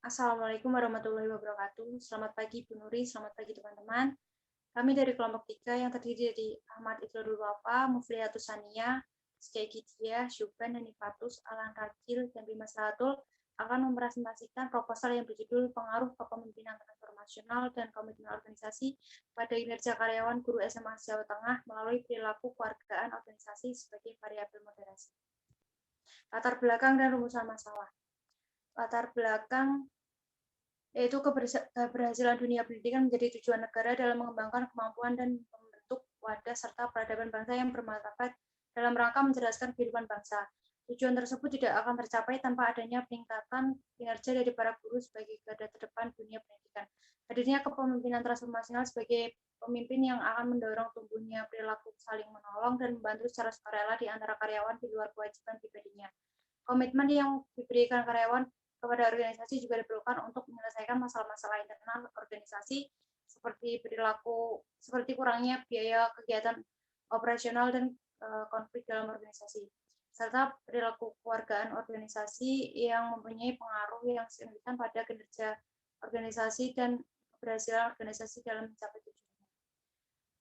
Assalamualaikum warahmatullahi wabarakatuh. Selamat pagi Bu Nuri, selamat pagi teman-teman. Kami dari kelompok 3 yang terdiri dari Ahmad Iqlalul Wafa, Mufliyatus Sania, Skegidya, Syuban, dan Nifatus, Alan Rakil, dan Bima Salatul akan mempresentasikan proposal yang berjudul Pengaruh Kepemimpinan Transformasional dan Komitmen Organisasi pada Kinerja Karyawan Guru SMA Jawa Tengah melalui perilaku kewargaan organisasi sebagai variabel moderasi. Latar belakang dan rumusan masalah. Latar belakang yaitu keberhasilan dunia pendidikan menjadi tujuan negara dalam mengembangkan kemampuan dan membentuk wadah serta peradaban bangsa yang bermartabat dalam rangka mencerdaskan kehidupan bangsa. Tujuan tersebut tidak akan tercapai tanpa adanya peningkatan kinerja dari para guru sebagai garda terdepan dunia pendidikan. Hadirnya kepemimpinan transformasional sebagai pemimpin yang akan mendorong tumbuhnya perilaku saling menolong dan membantu secara sukarela di antara karyawan di luar kewajiban pribadinya. Komitmen yang diberikan karyawan kepada organisasi juga diperlukan untuk menyelesaikan masalah-masalah internal organisasi seperti kurangnya biaya kegiatan operasional dan konflik dalam organisasi, serta perilaku kewargaan organisasi yang mempunyai pengaruh yang signifikan pada kinerja organisasi dan keberhasilan organisasi dalam mencapai tujuan.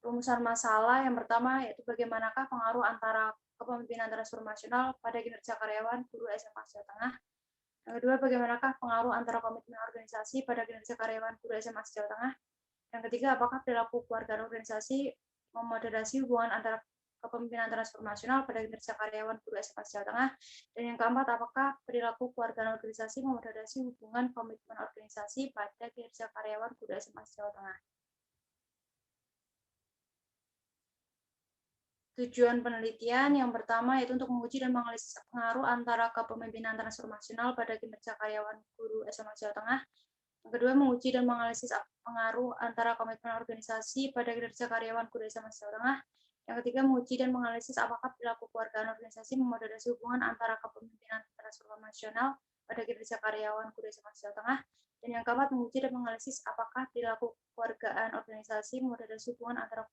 Rumusan masalah yang pertama yaitu bagaimanakah pengaruh antara kepemimpinan transformasional pada kinerja karyawan guru SMA Jawa Tengah. Yang kedua, bagaimanakah pengaruh antara komitmen organisasi pada kinerja karyawan guru SMA Jawa Tengah. Yang ketiga, apakah perilaku keluarga organisasi memoderasi hubungan antara kepemimpinan transformasional pada kinerja karyawan guru SMA Jawa Tengah. Dan yang keempat, apakah perilaku keluarga organisasi memoderasi hubungan komitmen organisasi pada kinerja karyawan guru SMA Jawa Tengah. Tujuan penelitian yang pertama yaitu untuk menguji dan menganalisis pengaruh antara kepemimpinan transformasional pada kinerja karyawan guru SMA Jawa Tengah. Yang kedua, menguji dan menganalisis pengaruh antara komitmen organisasi pada kinerja karyawan guru SMA Jawa Tengah. Yang ketiga, menguji dan menganalisis apakah perilaku keluargaan organisasi memoderasi hubungan antara kepemimpinan transformasional pada kinerja karyawan guru SMA Jawa Tengah. Dan yang keempat, menguji dan menganalisis apakah perilaku keluargaan organisasi memoderasi hubungan antara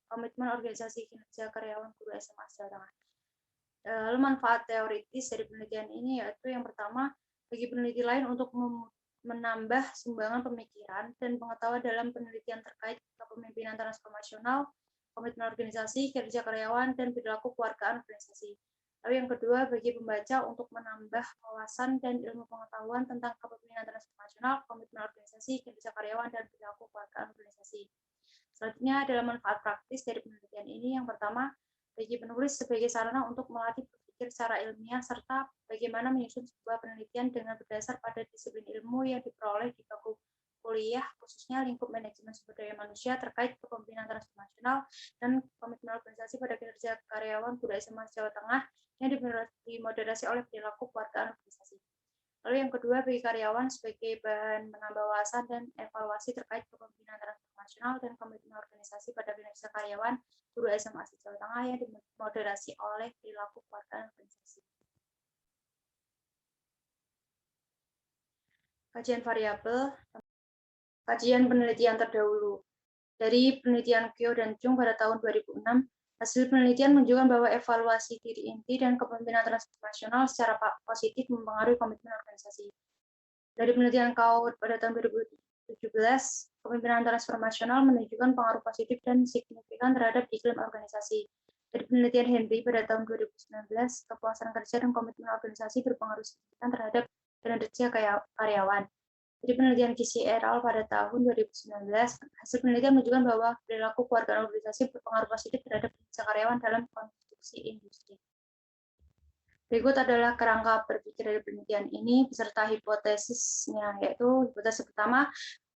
komitmen organisasi kinerja karyawan guru SMA Jawa Tengah. Lalu manfaat teoritis dari penelitian ini yaitu yang pertama, bagi peneliti lain untuk menambah sumbangan pemikiran dan pengetahuan dalam penelitian terkait kepemimpinan transformasional, komitmen organisasi, kinerja karyawan, dan perilaku keluargaan organisasi. Lalu yang kedua, bagi pembaca untuk menambah wawasan dan ilmu pengetahuan tentang kepemimpinan transformasional, komitmen organisasi, kinerja karyawan, dan perilaku keluargaan organisasi. Selanjutnya adalah manfaat praktis dari penelitian ini. Yang pertama, bagi penulis sebagai sarana untuk melatih berpikir secara ilmiah serta bagaimana menyusun sebuah penelitian dengan berdasar pada disiplin ilmu yang diperoleh di bangku kuliah, khususnya lingkup manajemen sumber daya manusia terkait kepemimpinan transformasional dan komitmen organisasi pada kinerja karyawan guru SMA Jawa Tengah yang dimoderasi oleh perilaku keluargaan organisasi. Lalu yang kedua, bagi karyawan sebagai bahan menambah wawasan dan evaluasi terkait kepemimpinan transformasional dan komitmen organisasi pada kinerja karyawan guru SMA Jawa Tengah yang dimoderasi oleh perilaku keluargaan organisasi. Kajian variabel, kajian penelitian terdahulu. Dari penelitian Kyo dan Chung pada tahun 2006, hasil penelitian menunjukkan bahwa evaluasi diri inti dan kepemimpinan transformasional secara positif mempengaruhi komitmen organisasi. Dari penelitian Kau pada tahun 2017, kepemimpinan transformasional menunjukkan pengaruh positif dan signifikan terhadap iklim organisasi. Dari penelitian Henry pada tahun 2019, kepuasan kerja dan komitmen organisasi berpengaruh signifikan terhadap kinerja karyawan. Dari penelitian Kisi et al. Pada tahun 2019, hasil penelitian menunjukkan bahwa perilaku keluarga organisasi berpengaruh positif terhadap kinerja karyawan dalam konstruksi industri. Berikut adalah kerangka berpikir dari penelitian ini beserta hipotesisnya, yaitu hipotesis pertama,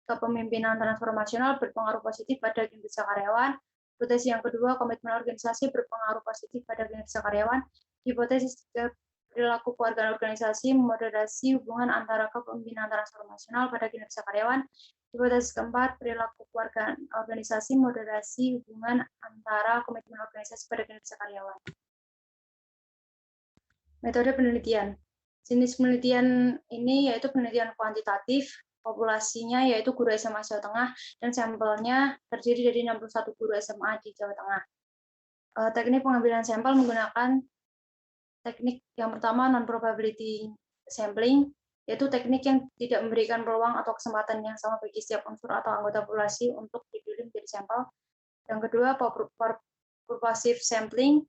kepemimpinan transformasional berpengaruh positif pada kinerja karyawan. Hipotesis yang kedua, komitmen organisasi berpengaruh positif pada kinerja karyawan. Hipotesis ketiga, perilaku keluarga organisasi memoderasi hubungan antara kepemimpinan transformasional pada kinerja karyawan. Hipotesis keempat, perilaku keluarga organisasi moderasi hubungan antara komitmen organisasi pada kinerja karyawan. Metode penelitian. Jenis penelitian ini yaitu penelitian kuantitatif, populasinya yaitu guru SMA Jawa Tengah, dan sampelnya terdiri dari 61 guru SMA di Jawa Tengah. Teknik pengambilan sampel menggunakan teknik yang pertama non-probability sampling, yaitu teknik yang tidak memberikan peluang atau kesempatan yang sama bagi setiap unsur atau anggota populasi untuk dipilih menjadi sampel. Yang kedua, purposive sampling,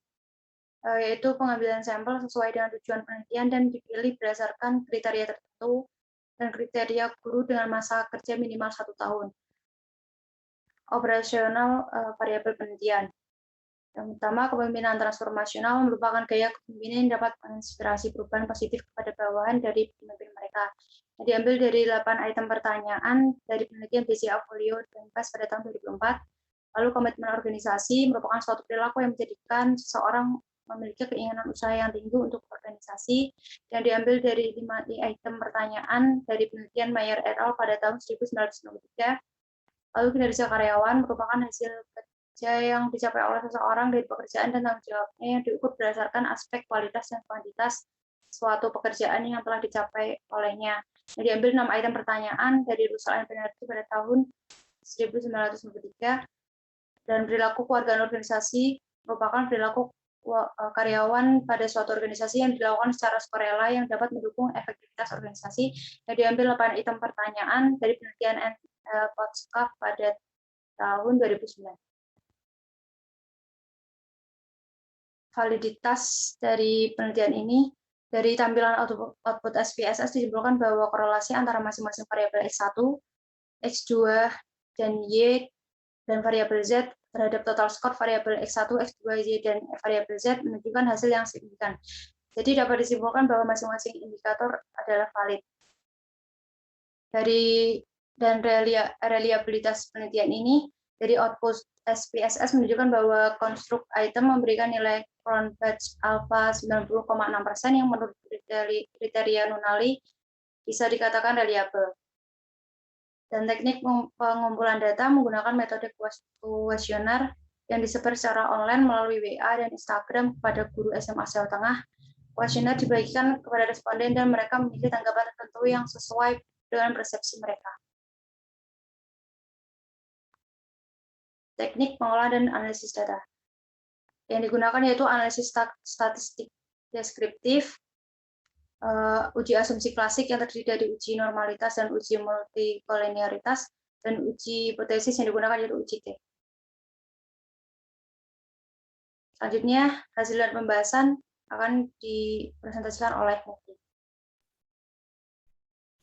yaitu pengambilan sampel sesuai dengan tujuan penelitian dan dipilih berdasarkan kriteria tertentu dan kriteria guru dengan masa kerja minimal 1 tahun. Operasional variabel penelitian. Yang pertama, kepemimpinan transformasional merupakan gaya kepemimpinan yang dapat menginspirasi perubahan positif kepada bawahan dari pemimpin mereka. Yang diambil dari 8 item pertanyaan dari penelitian BCA Folio dan PAS pada tahun 2004. Lalu komitmen organisasi merupakan suatu perilaku yang menjadikan seseorang memiliki keinginan usaha yang tinggi untuk organisasi, yang diambil dari 5 item pertanyaan dari penelitian Mayer et al. Pada tahun 1993. Lalu kinerja karyawan merupakan hasil yang dicapai oleh seseorang dari pekerjaan dan tanggung jawabnya yang diukur berdasarkan aspek kualitas dan kuantitas suatu pekerjaan yang telah dicapai olehnya. Yang diambil 6 item pertanyaan dari Russell and Penalty pada tahun 1993. Dan perilaku kewargaan organisasi merupakan perilaku karyawan pada suatu organisasi yang dilakukan secara sukarela yang dapat mendukung efektivitas organisasi. Yang diambil 8 item pertanyaan dari penelitian Potskov pada tahun 2009. Validitas dari penelitian ini, dari tampilan output SPSS disimpulkan bahwa korelasi antara masing-masing variabel X1, X2, dan Y dan variabel Z terhadap total skor variabel X1, X2, Y, dan variabel Z menunjukkan hasil yang signifikan. Jadi dapat disimpulkan bahwa masing-masing indikator adalah valid. Dan reliabilitas penelitian ini dari output SPSS menunjukkan bahwa konstruk item memberikan nilai Cronbach alpha 90,6% yang menurut kriteria Nunali bisa dikatakan reliable. Dan teknik pengumpulan data menggunakan metode kuesioner yang disebar secara online melalui WA dan Instagram kepada guru SMA Jawa Tengah. Kuesioner dibagikan kepada responden dan mereka memilih tanggapan tertentu yang sesuai dengan persepsi mereka. Teknik pengolahan dan analisis data. Yang digunakan yaitu analisis statistik deskriptif, uji asumsi klasik yang terdiri dari uji normalitas dan uji multikolinearitas, dan uji hipotesis yang digunakan yaitu uji T. Selanjutnya, hasil dan pembahasan akan dipresentasikan oleh Muki.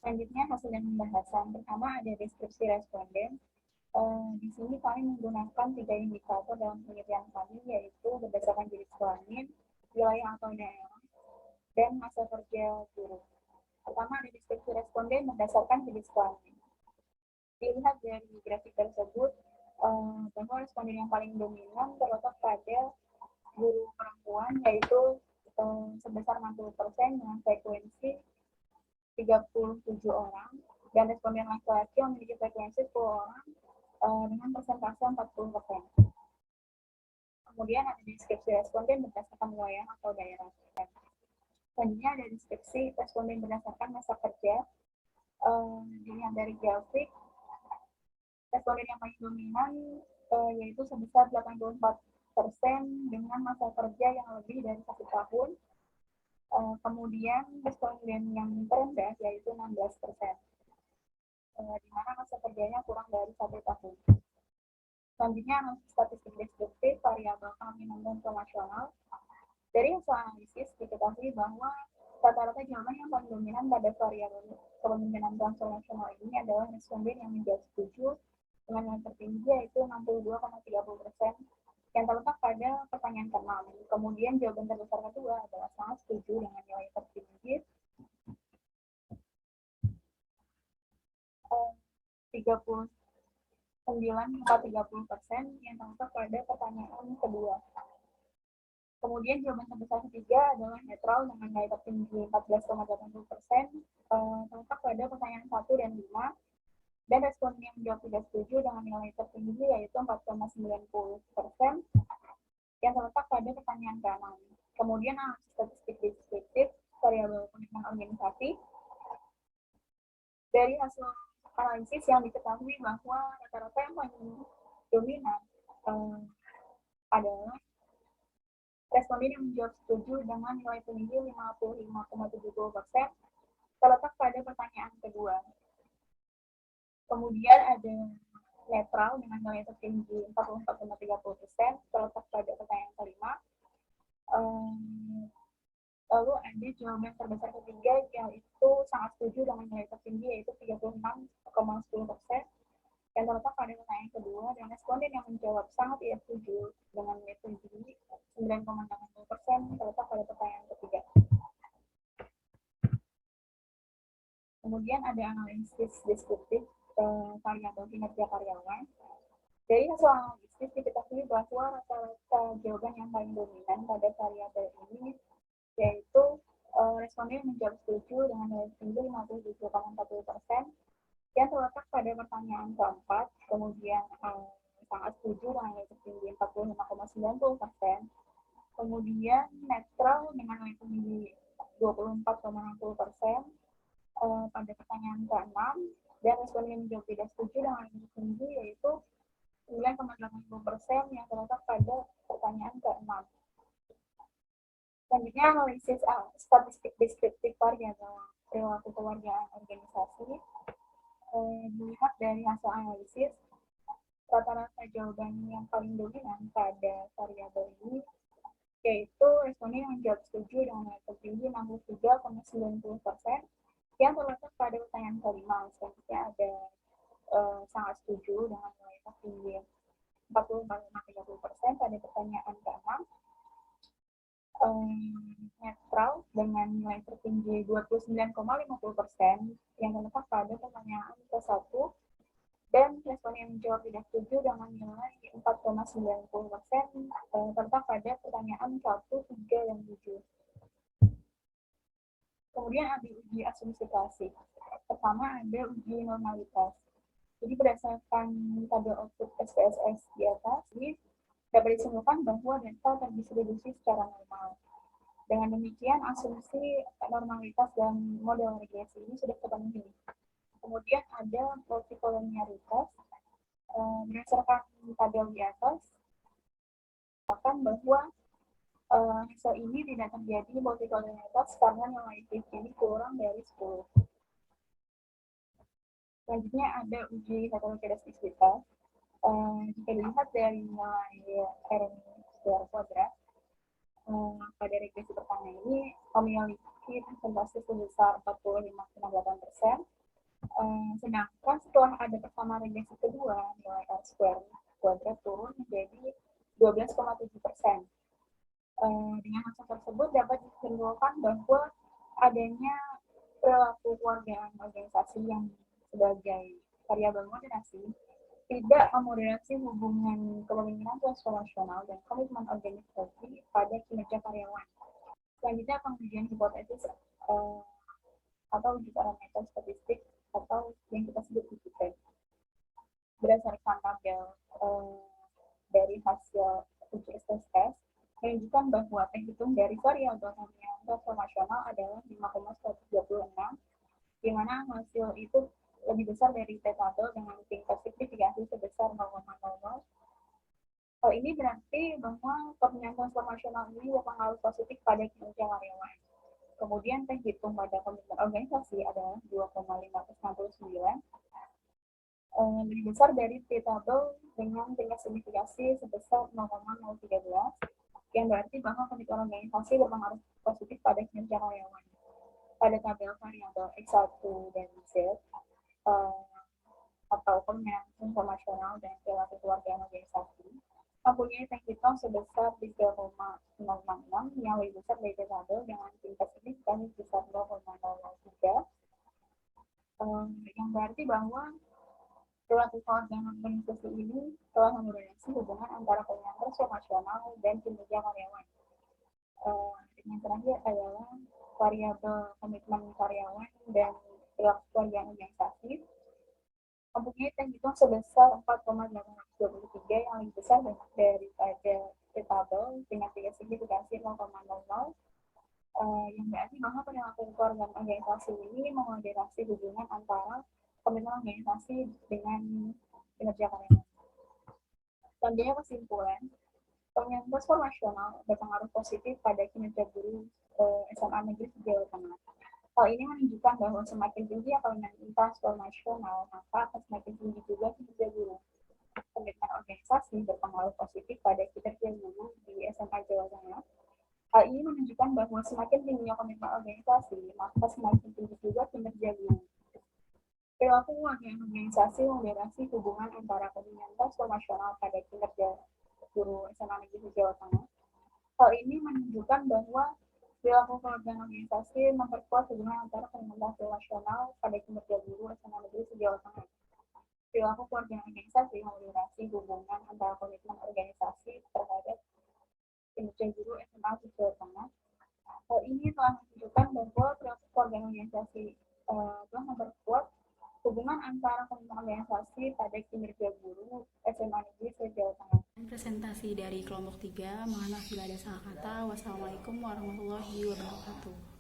Selanjutnya, hasil dan pembahasan. Pertama ada deskripsi responden. Di sini kami menggunakan 3 indikator dalam penelitian kami, yaitu berdasarkan jenis kelamin, wilayah atau daerah, dan masa kerja guru. Pertama ada deskripsi responden berdasarkan jenis kelamin. Dilihat dari grafik tersebut, bahwa responden yang paling dominan terletak pada guru perempuan, yaitu sebesar 60% dengan frekuensi 37 orang, dan responden laki-laki yang memiliki frekuensi 10 orang dengan persentase 40%. Kemudian ada deskripsi responden berdasarkan wilayah atau daerah. Selanjutnya ada deskripsi responden berdasarkan masa kerja. Dilihat dari grafik, responden yang paling dominan yaitu sebesar 84% dengan masa kerja yang lebih dari 1 tahun. Kemudian responden yang terendah yaitu 16%. Di mana masa kerjanya kurang dari 1 tahun. Selanjutnya analisis statistik deskriptif variabel kepemimpinan transformasional. Dari hasil analisis diketahui bahwa rata-rata jawaban yang paling dominan pada variabel kepemimpinan transformasional ini adalah responden yang menjawab setuju dengan nilai tertinggi yaitu 62,30% yang terletak pada pertanyaan ke-6. Kemudian jawaban terbesar kedua adalah sangat setuju dengan nilai tertinggi 39,30% yang terletak pada pertanyaan kedua. Kemudian jawaban terbesar ketiga adalah netral dengan nilai tertinggi 14,80%, terletak pada pertanyaan 1 dan 5, dan responden yang menjawab tidak setuju dengan nilai tertinggi yaitu 4,90% yang terletak pada pertanyaan ke-6. Kemudian analisis statistik deskriptif variabel komitmen organisasi. Dari hasil analisis yang diketahui bahwa rata-rata yang paling dominan adalah responden yang menjawab setuju dengan nilai tinggi 55,70%, terletak pada pertanyaan kedua. Kemudian ada netral dengan nilai tertinggi 44,30%, terletak pada pertanyaan kelima. Lalu ada jawaban terbesar ketiga, yaitu sangat setuju dengan nilai tertinggi, yaitu 36,10%, yang terletak pada pertanyaan kedua, dan responden yang menjawab sangat tidak setuju dengan nilai tertinggi 9,80%, terletak pada pertanyaan ketiga. Kemudian ada analisis deskriptif variabel kinerja karyawan. Dari hasil analisis diketahui bahwa rata-rata jawaban yang paling dominan pada variabel ini yaitu responden menjawab setuju dengan nilai tinggi 57,40%, yang terletak pada pertanyaan keempat, kemudian sangat setuju dengan nilai tinggi 45,90%, kemudian netral dengan nilai tinggi 24,60%, pada pertanyaan ke-6, dan responden menjawab tidak setuju dengan nilai tinggi yaitu 9,80%, yang terletak pada pertanyaan ke-6. Selanjutnya analisis statistik deskriptif variabel perilaku kewargaan organisasi. Dilihat dari hasil analisis, rata-rata jawaban yang paling dominan pada variabel ini yaitu responden yang menjawab setuju dengan nilai tertinggi 63,90%, yang terletak pada pertanyaan kelima. Selanjutnya ada sangat setuju dengan nilai tertinggi 44,30% pada pertanyaan ke-6, netral dengan nilai tertinggi 29,50%, yang terletak pada pertanyaan ke-1, dan responden yang menjawab tidak setuju dengan nilai 4,90%, terletak pada pertanyaan 1, 3, dan 7. Kemudian ada uji asumsifikasi. Pertama ada uji normalitas. Jadi berdasarkan tabel output SPSS di atas, dapat disimpulkan bahwa data terdistribusi secara normal. Dengan demikian, asumsi normalitas dan model regresi ini sudah terpenuhi. Kemudian ada multikolonialitas. Berdasarkan tabel di atas, bahkan bahwa hasil ini tidak terjadi multikolonialitas karena nilai T ini kurang dari 10. Selanjutnya ada uji heterogeneisitas. Jika dilihat dari nilai R square kuadrat, pada regresi pertama ini memiliki presentasi sebesar 45,8%, sedangkan setelah ada pertama regresi kedua, nilai R square kuadrat turun menjadi 12,7%. Dengan hasil tersebut dapat disimpulkan bahwa adanya perilaku kewargaan organisasi yang sebagai variabel moderasi tidak memoderasi hubungan kepemimpinan transformasional dan komitmen organisasi pada kinerja karyawan. Selanjutnya pengujian hipotesis atau uji parameter statistik atau yang kita sebut uji tren. Berdasarkan tabel dari hasil uji SPSS menunjukkan bahwa hitung dari variabel transformasional adalah 5,136, di mana hasil itu lebih besar dari T-tabel dengan tingkat signifikasi sebesar 0,00. Hal ini berarti bahwa kepemimpinan transformasional ini berpengaruh positif pada kinerja karyawan. Kemudian hitung pada komitmen organisasi adalah 2,569, lebih besar dari T-tabel dengan tingkat signifikasi sebesar 0,013, yang berarti bahwa komitmen organisasi berpengaruh positif pada kinerja karyawan. Pada tabel variabel X1 dan Z, atau komitmen informasional dan perilaku kewargaan organisasi, mempunyai hitung sebesar 3,066, yang lebih besar dari tabel dengan tingkat signifikan sebesar 0,003, yang berarti bahwa perilaku kewargaan organisasi ini telah memoderasi hubungan antara komitmen transformasional dan kinerja karyawan. Yang terakhir adalah variabel komitmen karyawan dan perilaku kewargaan organisasi mempunyai hitung sebesar 4,823, yang lebih besar daripada T-tabel dengan tingkat signifikasi 0,00, yang berarti bahwa perilaku kewargaan organisasi ini memoderasi hubungan antara komitmen organisasi dengan kinerja karyawan. Selanjutnya kesimpulan, komitmen transformasional berpengaruh positif pada kinerja guru SMA Negeri Jawa Tengah. Hal ini menunjukkan bahwa semakin tinggi apabila transformasional, maka akan semakin tinggi juga kinerja guru. Komitmen organisasi berpengaruh positif pada kinerja guru di SMA Jawa Tengah. Hal ini menunjukkan bahwa semakin tingginya komitmen organisasi, maka semakin tinggi juga kinerja guru. Perilaku organisasi membatasi hubungan antara komitmen transformasional pada kinerja guru SMA Negeri Jawa Tengah. Hal ini menunjukkan bahwa perilaku organisasi memperkuat hubungan antara komitmen transformasional pada kinerja guru SMA Negeri Jawa Tengah. Perilaku organisasi membatasi hubungan antara komitmen organisasi terhadap kinerja guru SMA Jawa Tengah. Hal ini telah menunjukkan bahwa perilaku organisasi telah memperkuat hubungan antara komitmen organisasi pada kinerja guru SMA Negeri Jawa Tengah. Presentasi dari kelompok 3, mohon maaf bila ada salah kata. Wassalamualaikum warahmatullahi wabarakatuh.